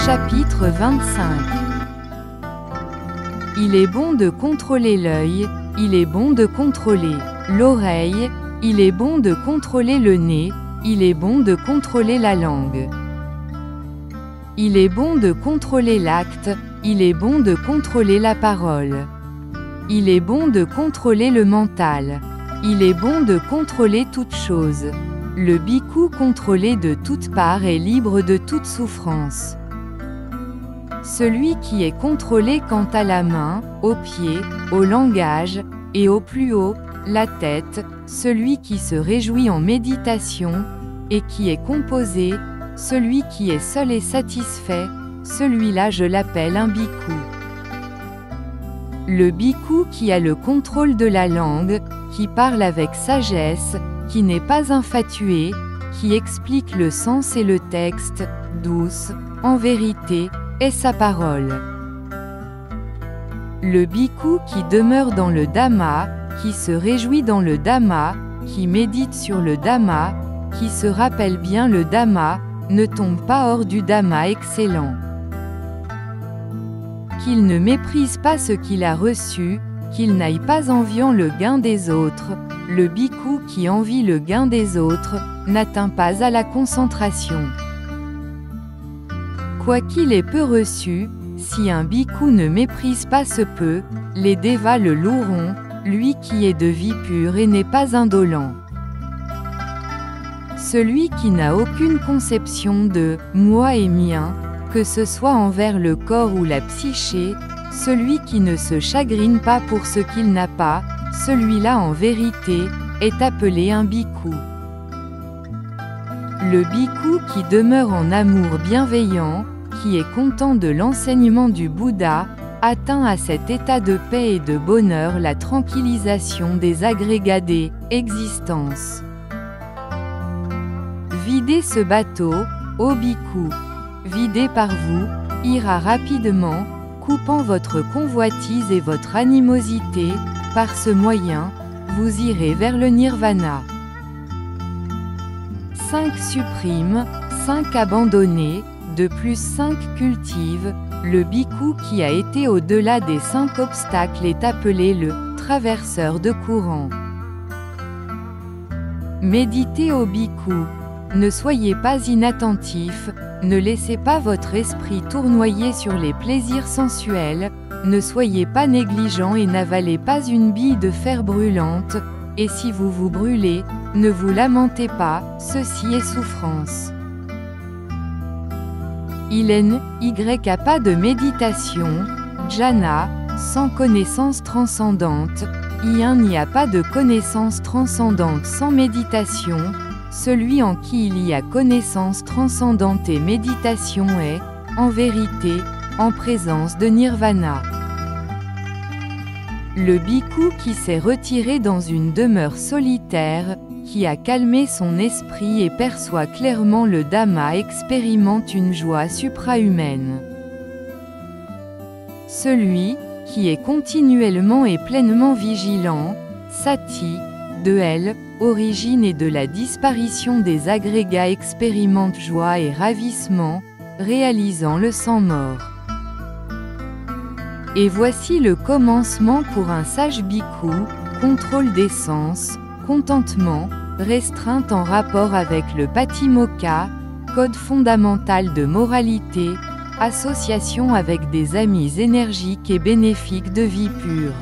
Chapitre 25. Il est bon de contrôler l'œil, il est bon de contrôler l'oreille, il est bon de contrôler le nez, il est bon de contrôler la langue. Il est bon de contrôler l'acte, il est bon de contrôler la parole. Il est bon de contrôler le mental. Il est bon de contrôler toute chose. Le bhikkhu contrôlé de toutes parts est libre de toute souffrance. Celui qui est contrôlé quant à la main, aux pieds, au langage, et au plus haut, la tête, celui qui se réjouit en méditation, et qui est composé, celui qui est seul et satisfait, celui-là je l'appelle un bhikkhu. Le bhikkhu qui a le contrôle de la langue, qui parle avec sagesse, qui n'est pas infatué, qui explique le sens et le texte, douce, en vérité, est sa parole. Le bhikkhu qui demeure dans le Dhamma, qui se réjouit dans le Dhamma, qui médite sur le Dhamma, qui se rappelle bien le Dhamma, ne tombe pas hors du Dhamma excellent. Qu'il ne méprise pas ce qu'il a reçu, qu'il n'aille pas enviant le gain des autres, le bhikkhu qui envie le gain des autres, n'atteint pas à la concentration. Quoiqu'il ait peu reçu, si un bhikkhu ne méprise pas ce peu, les devas le loueront, lui qui est de vie pure et n'est pas indolent. Celui qui n'a aucune conception de « moi et mien », que ce soit envers le corps ou la psyché, celui qui ne se chagrine pas pour ce qu'il n'a pas, celui-là en vérité, est appelé un bhikkhu. Le bhikkhu qui demeure en amour bienveillant, qui est content de l'enseignement du Bouddha, atteint à cet état de paix et de bonheur la tranquillisation des agrégats des existences. Videz ce bateau, ô bhikkhu. Vidé par vous, ira rapidement, coupant votre convoitise et votre animosité, par ce moyen, vous irez vers le nirvana. 5 suppriment, 5 abandonnés, de plus 5 cultivent, le bhikkhu qui a été au-delà des 5 obstacles est appelé le traverseur de courant. Méditez ô bhikkhu. Ne soyez pas inattentif, ne laissez pas votre esprit tournoyer sur les plaisirs sensuels, ne soyez pas négligent et n'avalez pas une bille de fer brûlante, et si vous vous brûlez, ne vous lamentez pas, ceci est souffrance. Il n'y a pas de méditation, jhana, sans connaissance transcendante, il n'y a pas de connaissance transcendante sans méditation. Celui en qui il y a connaissance transcendante et méditation est, en vérité, en présence de nirvana. Le bhikkhu qui s'est retiré dans une demeure solitaire, qui a calmé son esprit et perçoit clairement le Dhamma expérimente une joie suprahumaine. Celui, qui est continuellement et pleinement vigilant, sati, de elle, origine et de la disparition des agrégats expérimente joie et ravissement, réalisant le sans mort. Et voici le commencement pour un sage bhikkhu, contrôle des sens, contentement, restreinte en rapport avec le patimokkha, code fondamental de moralité, association avec des amis énergiques et bénéfiques de vie pure.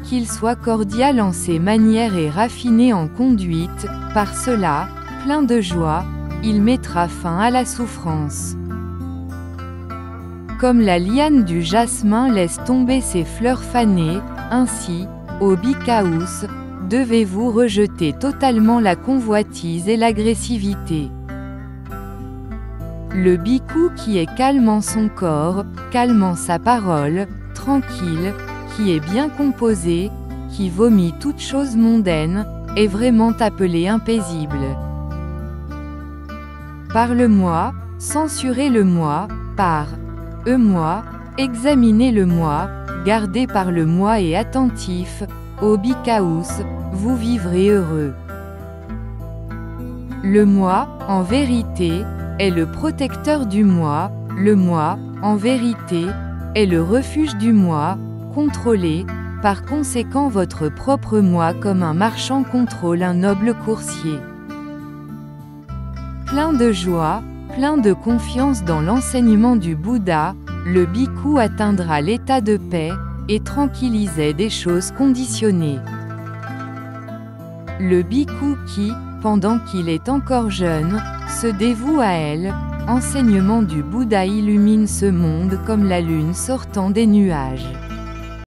Qu'il soit cordial en ses manières et raffiné en conduite, par cela, plein de joie, il mettra fin à la souffrance. Comme la liane du jasmin laisse tomber ses fleurs fanées, ainsi, ô bhikkhaus, devez-vous rejeter totalement la convoitise et l'agressivité. Le bhikkhu qui est calme en son corps, calme en sa parole, tranquille, qui est bien composé, qui vomit toute chose mondaine, est vraiment appelé impaisible. Par le moi, censurez le moi, par moi, examinez le moi, gardez par le moi et attentif, ô bhikkhaus, vous vivrez heureux. Le moi, en vérité, est le protecteur du moi, le moi, en vérité, est le refuge du moi, contrôlé, par conséquent votre propre moi comme un marchand contrôle un noble coursier. Plein de joie, plein de confiance dans l'enseignement du Bouddha, le bhikkhu atteindra l'état de paix, et tranquillisait des choses conditionnées. Le bhikkhu qui, pendant qu'il est encore jeune, se dévoue à elle, enseignement du Bouddha illumine ce monde comme la lune sortant des nuages.